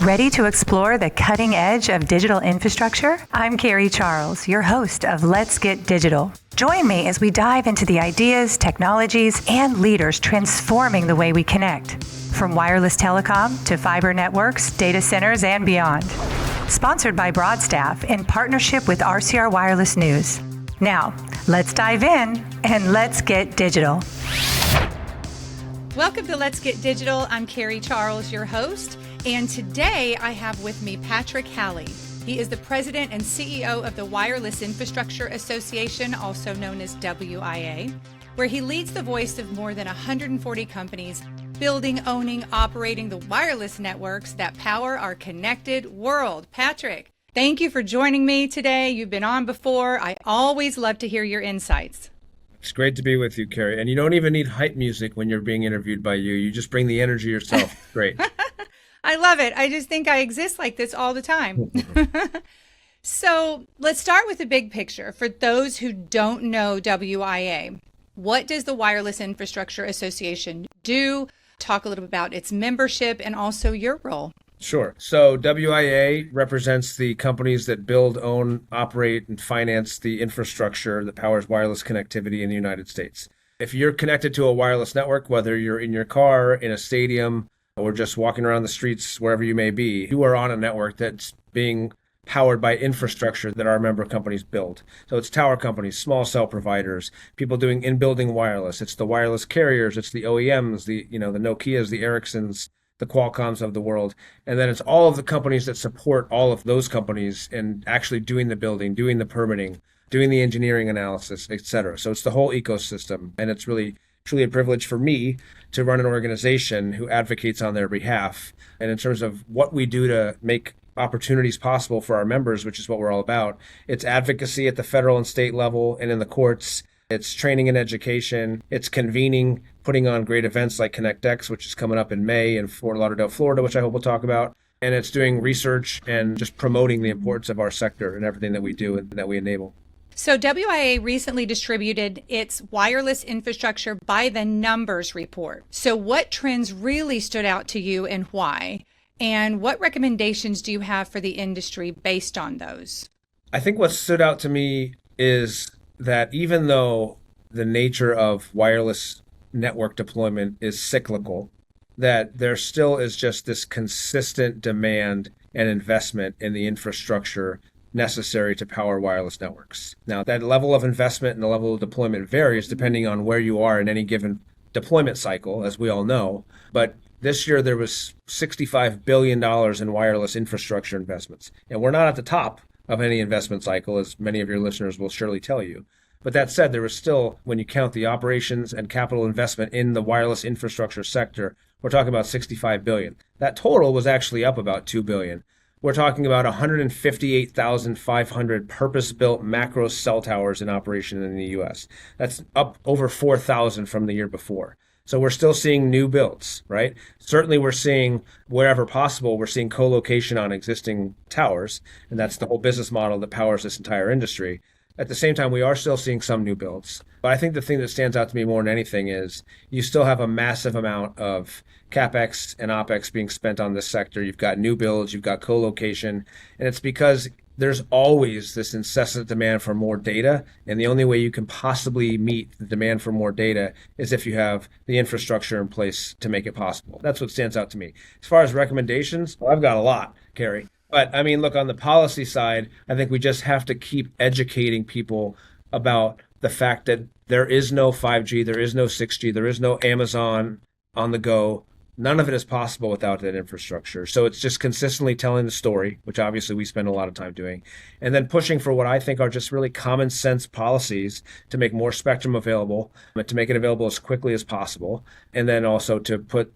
Ready to explore the cutting edge of digital infrastructure? I'm Carrie Charles, your host of Let's Get Digital. Join me as we dive into the ideas, technologies, and leaders transforming the way we connect. From wireless telecom to fiber networks, data centers, and beyond. Sponsored by Broadstaff in partnership with RCR Wireless News. Now, let's dive in and let's get digital. Welcome to Let's Get Digital. I'm Carrie Charles, your host. And today I have with me Patrick Halley. He is the president and CEO of the Wireless Infrastructure Association, also known as WIA, where he leads the voice of more than 140 companies building, owning, operating the wireless networks that power our connected world. Patrick, thank you for joining me today. You've been on before. I always love to hear your insights. It's great to be with you, Carrie. And you don't even need hype music when you're being interviewed by you. You just bring the energy yourself. Great. I love it. I just think I exist like this all the time. So let's start with the big picture. For those who don't know WIA, what does the Wireless Infrastructure Association do? Talk a little bit about its membership and also your role. Sure. So WIA represents the companies that build, own, operate, and finance the infrastructure that powers wireless connectivity in the United States. If you're connected to a wireless network, whether you're in your car, in a stadium, or just walking around the streets, wherever you may be, you are on a network that's being powered by infrastructure that our member companies build. So it's tower companies, small cell providers, people doing in-building wireless. It's the wireless carriers, it's the OEMs, the Nokias, the Ericssons, the Qualcomms of the world. And then it's all of the companies that support all of those companies and actually doing the building, doing the permitting, doing the engineering analysis, et cetera. So it's the whole ecosystem. And it's really truly a privilege for me to run an organization who advocates on their behalf. And in terms of what we do to make opportunities possible for our members, which is what we're all about, it's advocacy at the federal and state level and in the courts. It's training and education. It's convening, putting on great events like ConnectX, which is coming up in May in Fort Lauderdale, Florida, which I hope we'll talk about. And it's doing research and just promoting the importance of our sector and everything that we do and that we enable. So WIA recently distributed its wireless infrastructure by the numbers report. So what trends really stood out to you and why? And what recommendations do you have for the industry based on those? I think what stood out to me is that even though the nature of wireless network deployment is cyclical, that there still is just this consistent demand and investment in the infrastructure necessary to power wireless networks. Now, that level of investment and the level of deployment varies depending on where you are in any given deployment cycle, as we all know. But this year, there was $65 billion in wireless infrastructure investments. And we're not at the top of any investment cycle, as many of your listeners will surely tell you. But that said, there was still, when you count the operations and capital investment in the wireless infrastructure sector, we're talking about $65 billion. That total was actually up about $2 billion. We're talking about 158,500 purpose-built macro cell towers in operation in the U.S. That's up over 4,000 from the year before. So we're still seeing new builds, right? Certainly we're seeing, wherever possible, we're seeing co-location on existing towers, and that's the whole business model that powers this entire industry. At the same time, we are still seeing some new builds. But I think the thing that stands out to me more than anything is you still have a massive amount of CapEx and OpEx being spent on this sector. You've got new builds, you've got co-location, and it's because there's always this incessant demand for more data, and the only way you can possibly meet the demand for more data is if you have the infrastructure in place to make it possible. That's what stands out to me. As far as recommendations, well, I've got a lot, Carrie. But I mean, look, on the policy side, I think we just have to keep educating people about the fact that there is no 5G, there is no 6G, there is no Amazon on the go. None of it is possible without that infrastructure. So it's just consistently telling the story, which obviously we spend a lot of time doing, and then pushing for what I think are just really common sense policies to make more spectrum available, but to make it available as quickly as possible, and then also to put,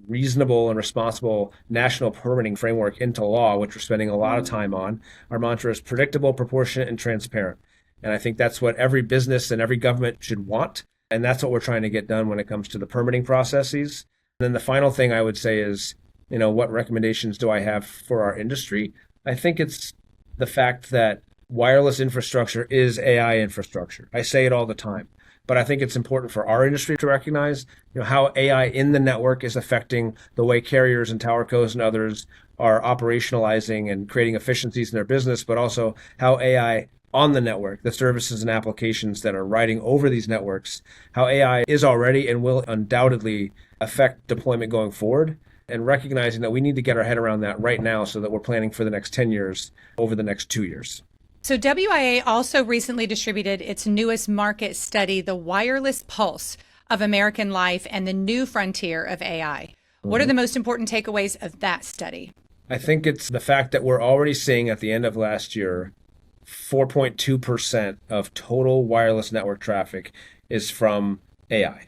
reasonable and responsible national permitting framework into law, which we're spending a lot of time on. Our mantra is predictable, proportionate, and transparent. And I think that's what every business and every government should want. And that's what we're trying to get done when it comes to the permitting processes. And then the final thing I would say is, what recommendations do I have for our industry? I think it's the fact that wireless infrastructure is AI infrastructure. I say it all the time. But I think it's important for our industry to recognize, how AI in the network is affecting the way carriers and towercos and others are operationalizing and creating efficiencies in their business, but also how AI on the network, the services and applications that are riding over these networks, how AI is already and will undoubtedly affect deployment going forward, and recognizing that we need to get our head around that right now so that we're planning for the next 10 years over the next 2 years. So WIA also recently distributed its newest market study, The Wireless Pulse of American Life and the New Frontier of AI. What are the most important takeaways of that study? I think it's the fact that we're already seeing at the end of last year, 4.2% of total wireless network traffic is from AI.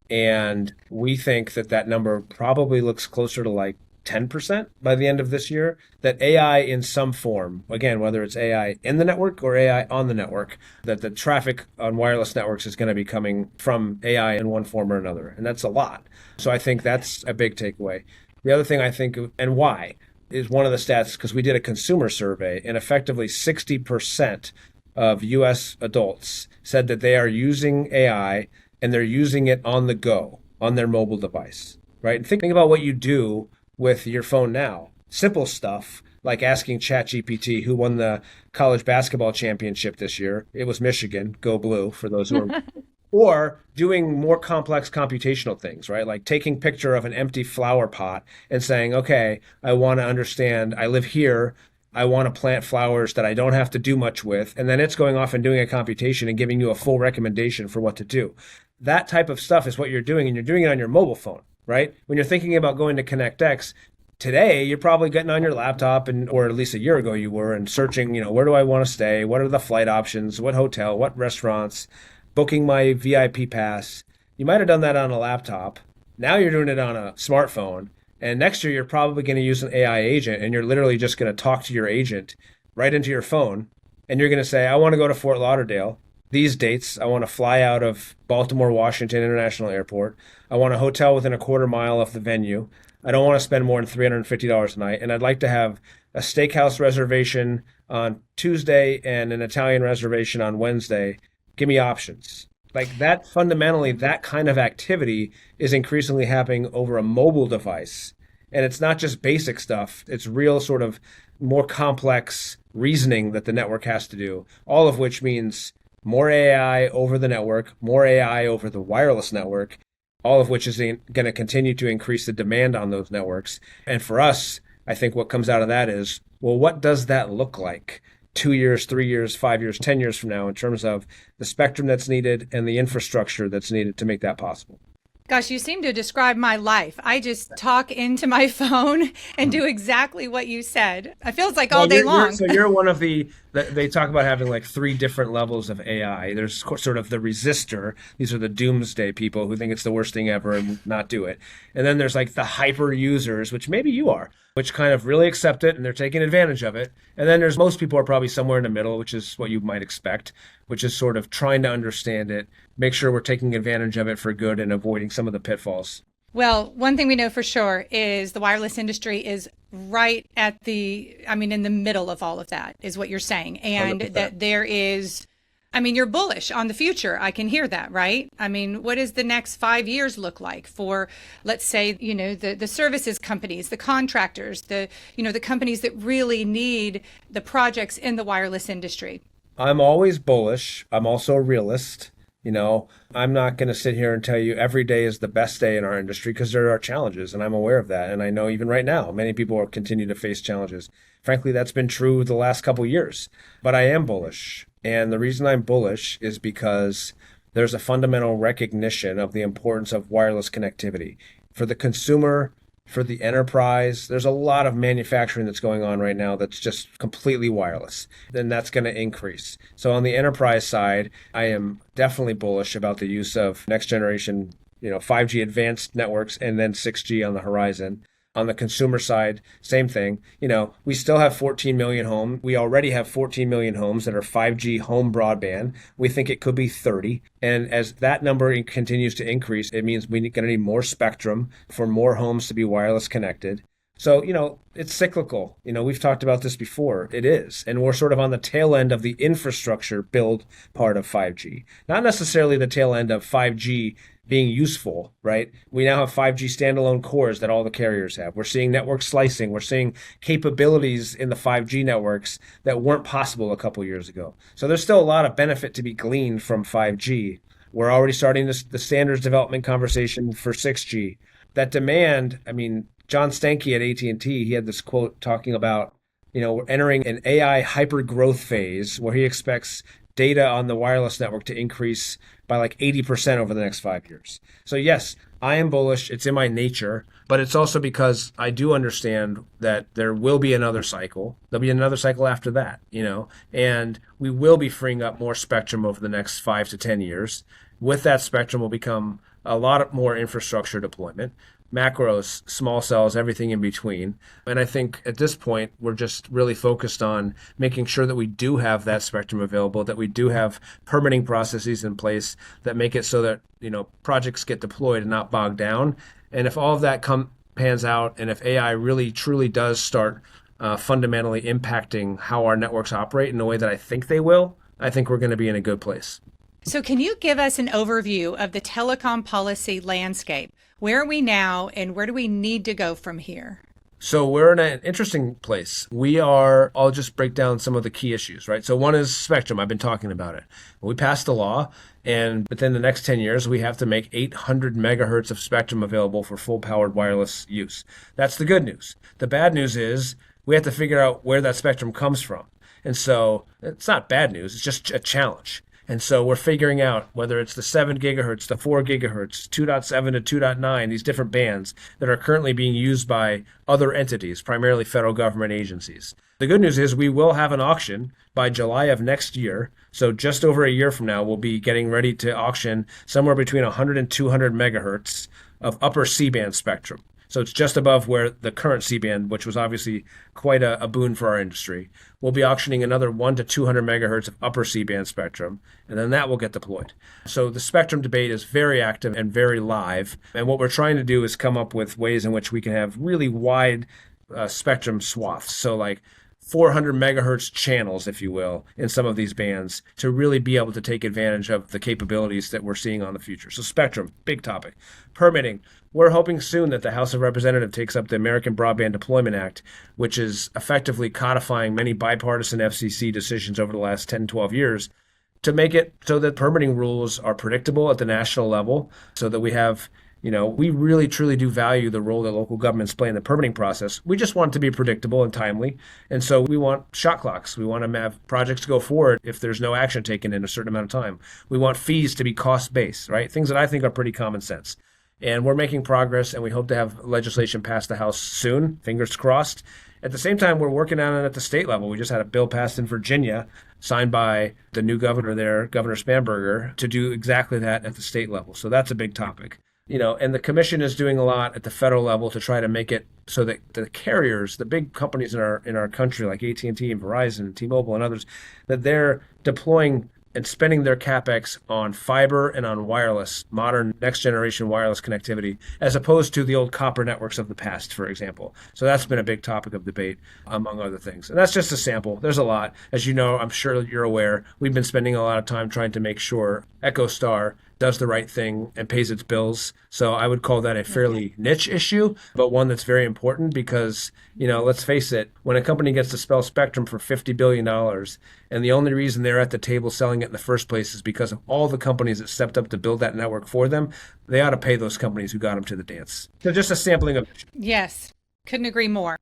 And we think that that number probably looks closer to like 10% by the end of this year, that AI in some form, again, whether it's AI in the network or AI on the network, that the traffic on wireless networks is going to be coming from AI in one form or another. And that's a lot. So I think that's a big takeaway. The other thing I think, and why, is one of the stats, because we did a consumer survey, and effectively 60% of US adults said that they are using AI and they're using it on the go, on their mobile device, right? And think about what you do with your phone now. Simple stuff like asking ChatGPT who won the college basketball championship this year. It was Michigan, go blue, for those who are... Or doing more complex computational things, right? Like taking picture of an empty flower pot and saying, okay, I want to understand, I live here, I want to plant flowers that I don't have to do much with. And then it's going off and doing a computation and giving you a full recommendation for what to do. That type of stuff is what you're doing, and you're doing it on your mobile phone, right? When you're thinking about going to ConnectX, today, you're probably getting on your laptop, or at least a year ago you were, and searching, where do I want to stay? What are the flight options? What hotel? What restaurants? Booking my VIP pass. You might have done that on a laptop. Now you're doing it on a smartphone. And next year, you're probably going to use an AI agent, and you're literally just going to talk to your agent right into your phone. And you're going to say, I want to go to Fort Lauderdale. These dates, I want to fly out of Baltimore, Washington International Airport. I want a hotel within a quarter mile of the venue. I don't want to spend more than $350 a night. And I'd like to have a steakhouse reservation on Tuesday and an Italian reservation on Wednesday. Give me options. Like that, fundamentally, that kind of activity is increasingly happening over a mobile device. And it's not just basic stuff. It's real sort of more complex reasoning that the network has to do, all of which means more AI over the network, more AI over the wireless network, all of which is going to continue to increase the demand on those networks. And for us, I think what comes out of that is, well, what does that look like 2 years, 3 years, 5 years, 10 years from now in terms of the spectrum that's needed and the infrastructure that's needed to make that possible? Gosh, you seem to describe my life. I just talk into my phone and do exactly what you said. It feels like all day long. So you're one of they talk about having like 3 different levels of AI. There's sort of the resistor. These are the doomsday people who think it's the worst thing ever and not do it. And then there's like the hyper users, which maybe you are, which kind of really accept it and they're taking advantage of it. And then there's most people are probably somewhere in the middle, which is what you might expect, which is sort of trying to understand it, make sure we're taking advantage of it for good and avoiding some of the pitfalls. Well, one thing we know for sure is the wireless industry is right at in the middle of all of that, is what you're saying. And 100%. That there is, you're bullish on the future. I can hear that, right? What does the next 5 years look like for, let's say, the services companies, the contractors, the companies that really need the projects in the wireless industry? I'm always bullish. I'm also a realist. I'm not going to sit here and tell you every day is the best day in our industry, because there are challenges, and I'm aware of that. And I know even right now, many people are continue to face challenges. Frankly, that's been true the last couple of years. But I am bullish. And the reason I'm bullish is because there's a fundamental recognition of the importance of wireless connectivity for the consumer, for the enterprise. There's a lot of manufacturing that's going on right now that's just completely wireless. Then that's going to increase. So on the enterprise side, I am definitely bullish about the use of next generation, 5G advanced networks and then 6G on the horizon. On the consumer side, same thing. We still have 14 million homes. We already have 14 million homes that are 5G home broadband. We think it could be 30. And as that number continues to increase, it means we're going to need more spectrum for more homes to be wireless connected. So, it's cyclical. We've talked about this before. It is. And we're sort of on the tail end of the infrastructure build part of 5G. Not necessarily the tail end of 5G being useful, right? We now have 5G standalone cores that all the carriers have. We're seeing network slicing. We're seeing capabilities in the 5G networks that weren't possible a couple years ago. So there's still a lot of benefit to be gleaned from 5G. We're already starting the standards development conversation for 6G. That demand, John Stankey at AT&T, he had this quote talking about, we're entering an AI hyper growth phase where he expects data on the wireless network to increase by like 80% over the next 5 years. So yes, I am bullish. It's in my nature, but it's also because I do understand that there will be another cycle. There'll be another cycle after that, and we will be freeing up more spectrum over the next 5 to 10 years. With that spectrum will become a lot more infrastructure deployment, macros, small cells, everything in between. And I think at this point, we're just really focused on making sure that we do have that spectrum available, that we do have permitting processes in place that make it so that, projects get deployed and not bogged down. And if all of that pans out, and if AI really truly does start fundamentally impacting how our networks operate in the way that I think they will, I think we're going to be in a good place. So can you give us an overview of the telecom policy landscape? Where are we now and where do we need to go from here? So we're in an interesting place. I'll just break down some of the key issues, right? So one is spectrum. I've been talking about it. We passed a law, and within the next 10 years, we have to make 800 megahertz of spectrum available for full-powered wireless use. That's the good news. The bad news is we have to figure out where that spectrum comes from. And so it's not bad news. It's just a challenge. And so we're figuring out whether it's the 7 gigahertz, the 4 gigahertz, 2.7 to 2.9, these different bands that are currently being used by other entities, primarily federal government agencies. The good news is we will have an auction by July of next year. So just over a year from now, we'll be getting ready to auction somewhere between 100 and 200 megahertz of upper C-band spectrum. So it's just above where the current C-band, which was obviously quite a boon for our industry. We'll be auctioning another 1 to 200 megahertz of upper C-band spectrum, and then that will get deployed. So the spectrum debate is very active and very live. And what we're trying to do is come up with ways in which we can have really wide spectrum swaths. So like 400 megahertz channels, if you will, in some of these bands to really be able to take advantage of the capabilities that we're seeing on the future. So spectrum, big topic. Permitting. We're hoping soon that the House of Representatives takes up the American Broadband Deployment Act, which is effectively codifying many bipartisan FCC decisions over the last 10, 12 years to make it so that permitting rules are predictable at the national level so that we have we really, truly do value the role that local governments play in the permitting process. We just want it to be predictable and timely. And so we want shot clocks. We want to have projects to go forward if there's no action taken in a certain amount of time. We want fees to be cost-based, right? Things that I think are pretty common sense. And we're making progress, and we hope to have legislation pass the House soon, fingers crossed. At the same time, we're working on it at the state level. We just had a bill passed in Virginia, signed by the new governor there, Governor Spanberger, to do exactly that at the state level. So that's a big topic. And the commission is doing a lot at the federal level to try to make it so that the carriers, the big companies in our country like AT&T and Verizon and T-Mobile and others, that they're deploying and spending their CapEx on fiber and on wireless, modern next generation wireless connectivity, as opposed to the old copper networks of the past, for example. So that's been a big topic of debate, among other things. And that's just a sample. There's a lot. As you know, I'm sure you're aware, we've been spending a lot of time trying to make sure EchoStar does the right thing and pays its bills. So I would call that a fairly niche issue, but one that's very important because, let's face it, when a company gets to sell spectrum for $50 billion, and the only reason they're at the table selling it in the first place is because of all the companies that stepped up to build that network for them, they ought to pay those companies who got them to the dance. So just a sampling of it. Yes, couldn't agree more.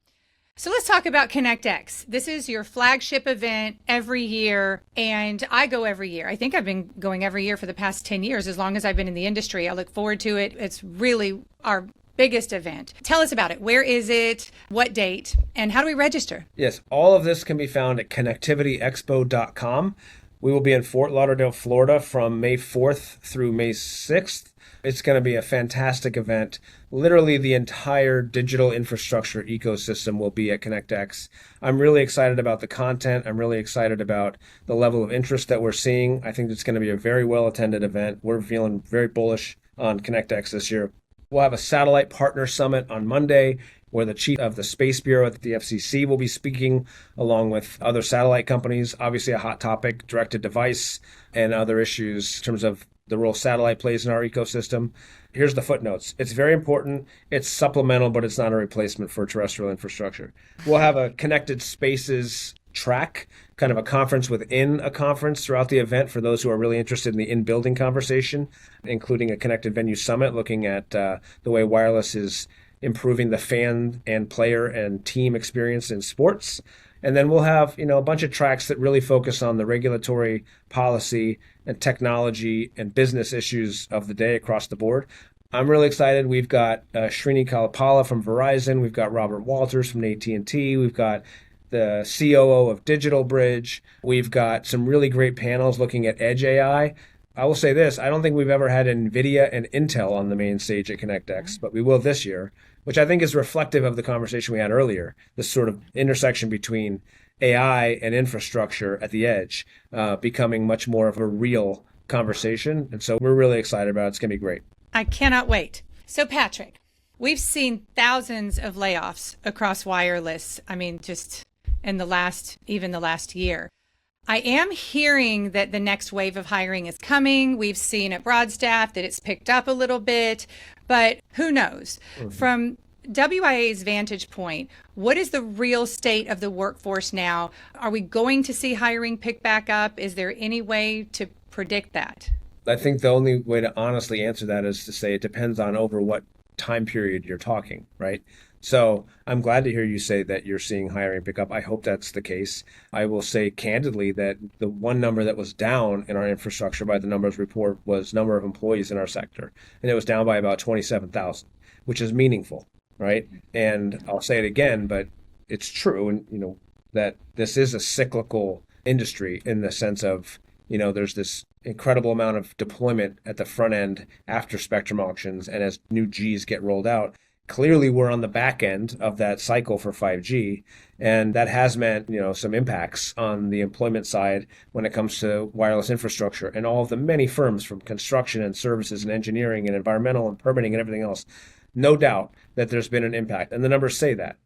So let's talk about ConnectX. This is your flagship event every year, and I go every year. I think I've been going every year for the past 10 years, as long as I've been in the industry. I look forward to it. It's really our biggest event. Tell us about it. Where is it? What date? And how do we register? Yes, all of this can be found at connectivityexpo.com. We will be in Fort Lauderdale, Florida from May 4th through May 6th. It's going to be a fantastic event. Literally the entire digital infrastructure ecosystem will be at ConnectX. I'm really excited about the content. I'm really excited about the level of interest that we're seeing. I think it's going to be a very well-attended event. We're feeling very bullish on ConnectX this year. We'll have a satellite partner summit on Monday, where the chief of the Space Bureau at the FCC will be speaking, along with other satellite companies. Obviously, a hot topic, direct-to-device and other issues in terms of the role satellite plays in our ecosystem. Here's the footnotes. It's very important. It's supplemental, but it's not a replacement for terrestrial infrastructure. We'll have a connected spaces track, kind of a conference within a conference throughout the event for those who are really interested in the in-building conversation, including a connected venue summit looking at the way wireless is improving the fan and player and team experience in sports. And then we'll have, a bunch of tracks that really focus on the regulatory policy and technology and business issues of the day across the board. I'm really excited. We've got Srini Kalapala from Verizon. We've got Robert Walters from AT&T. We've got the COO of Digital Bridge. We've got some really great panels looking at Edge AI. I will say this, I don't think we've ever had NVIDIA and Intel on the main stage at ConnectX, but we will this year, which I think is reflective of the conversation we had earlier, this sort of intersection between AI and infrastructure at the edge becoming much more of a real conversation. And so we're really excited about it. It's going to be great. I cannot wait. So Patrick, we've seen thousands of layoffs across wireless. I mean, just in the last year. I am hearing that the next wave of hiring is coming. We've seen at Broadstaff that it's picked up a little bit, but who knows? Mm-hmm. From WIA's vantage point, what is the real state of the workforce now? Are we going to see hiring pick back up? Is there any way to predict that? I think the only way to honestly answer that is to say it depends on over what time period you're talking, right? So I'm glad to hear you say that you're seeing hiring pick up. I hope that's the case. I will say candidly that the one number that was down in our infrastructure by the numbers report was number of employees in our sector. And it was down by about 27,000, which is meaningful, right? And I'll say it again, but it's true. And, that this is a cyclical industry in the sense of, there's this incredible amount of deployment at the front end after spectrum auctions. And as new Gs get rolled out, clearly we're on the back end of that cycle for 5G. And that has meant, some impacts on the employment side when it comes to wireless infrastructure and all of the many firms from construction and services and engineering and environmental and permitting and everything else. No doubt that there's been an impact. And the numbers say that.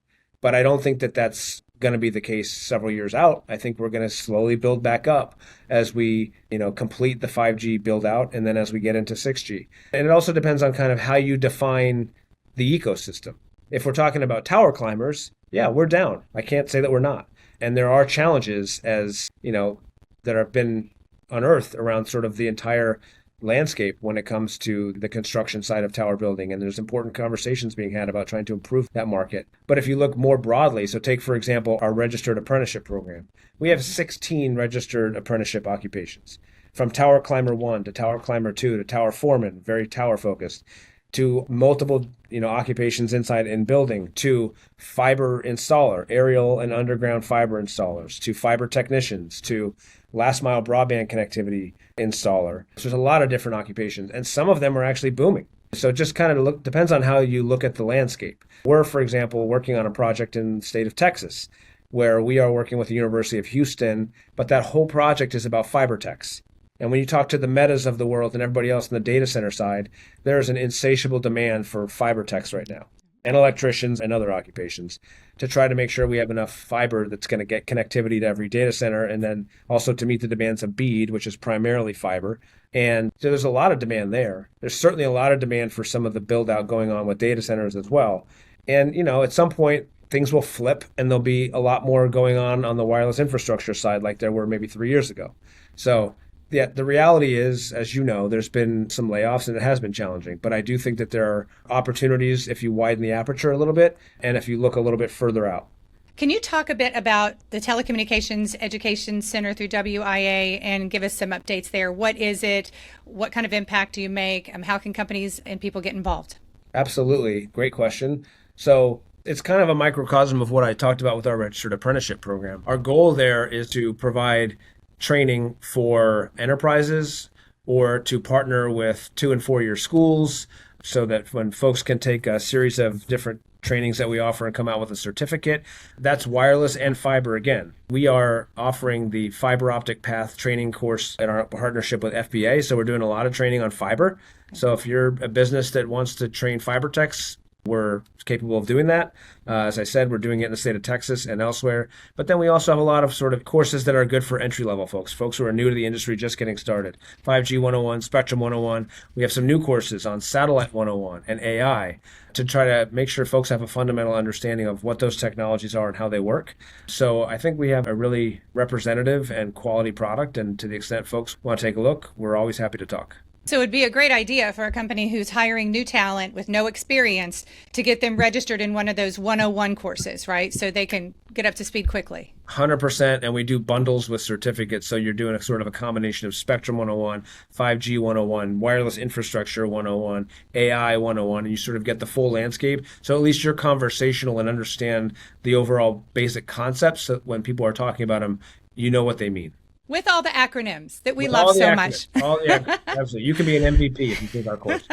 But I don't think that that's going to be the case several years out. I think we're going to slowly build back up as we, complete the 5G build out and then as we get into 6G. And it also depends on kind of how you define the ecosystem. If we're talking about tower climbers, yeah, we're down. I can't say that we're not. And there are challenges as, that have been unearthed around sort of the entire landscape when it comes to the construction side of tower building. And there's important conversations being had about trying to improve that market. But if you look more broadly, so take, for example, our registered apprenticeship program. We have 16 registered apprenticeship occupations, from tower climber 1 to tower climber 2 to tower foreman, very tower focused, to multiple, occupations inside in building, to fiber installer, aerial and underground fiber installers, to fiber technicians, to last mile broadband connectivity installer. So there's a lot of different occupations, and some of them are actually booming. So it just kind of depends on how you look at the landscape. We're, for example, working on a project in the state of Texas, where we are working with the University of Houston, but that whole project is about fiber techs. And when you talk to the Metas of the world and everybody else on the data center side, there's an insatiable demand for fiber techs right now, and electricians and other occupations, to try to make sure we have enough fiber that's going to get connectivity to every data center, and then also to meet the demands of BEAD, which is primarily fiber. And so there's a lot of demand there. There's certainly a lot of demand for some of the build out going on with data centers as well. And, at some point, things will flip and there'll be a lot more going on the wireless infrastructure side like there were maybe 3 years ago. So yeah, the reality is, as you know, there's been some layoffs and it has been challenging. But I do think that there are opportunities if you widen the aperture a little bit and if you look a little bit further out. Can you talk a bit about the Telecommunications Education Center through WIA and give us some updates there? What is it? What kind of impact do you make? How can companies and people get involved? Absolutely. Great question. So it's kind of a microcosm of what I talked about with our registered apprenticeship program. Our goal there is to provide training for enterprises or to partner with 2- and 4-year schools so that when folks can take a series of different trainings that we offer and come out with a certificate. That's wireless and fiber again. We are offering the fiber optic path training course in our partnership with FBA. So we're doing a lot of training on fiber. So if you're a business that wants to train fiber techs, we're capable of doing that. As I said, we're doing it in the state of Texas and elsewhere. But then we also have a lot of sort of courses that are good for entry-level folks who are new to the industry, just getting started. 5G 101, Spectrum 101. We have some new courses on Satellite 101 and AI to try to make sure folks have a fundamental understanding of what those technologies are and how they work. So I think we have a really representative and quality product. And to the extent folks want to take a look, we're always happy to talk. So it would be a great idea for a company who's hiring new talent with no experience to get them registered in one of those 101 courses, right? So they can get up to speed quickly. 100%. And we do bundles with certificates. So you're doing a sort of a combination of Spectrum 101, 5G 101, wireless infrastructure 101, AI 101, and you sort of get the full landscape. So at least you're conversational and understand the overall basic concepts. So when people are talking about them, you know what they mean. With all the acronyms that we love so much. All the acronyms, absolutely. You can be an MVP if you take our course.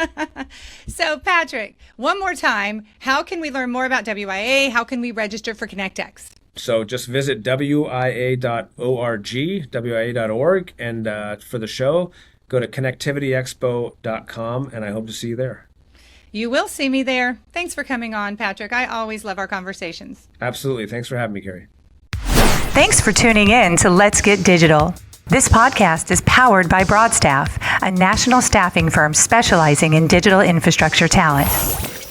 So, Patrick, one more time, how can we learn more about WIA? How can we register for ConnectX? So just visit WIA.org, and for the show, go to connectivityexpo.com, and I hope to see you there. You will see me there. Thanks for coming on, Patrick. I always love our conversations. Absolutely. Thanks for having me, Carrie. Thanks for tuning in to Let's Get Digital. This podcast is powered by Broadstaff, a national staffing firm specializing in digital infrastructure talent.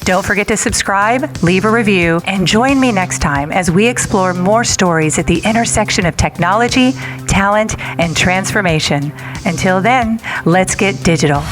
Don't forget to subscribe, leave a review, and join me next time as we explore more stories at the intersection of technology, talent, and transformation. Until then, let's get digital.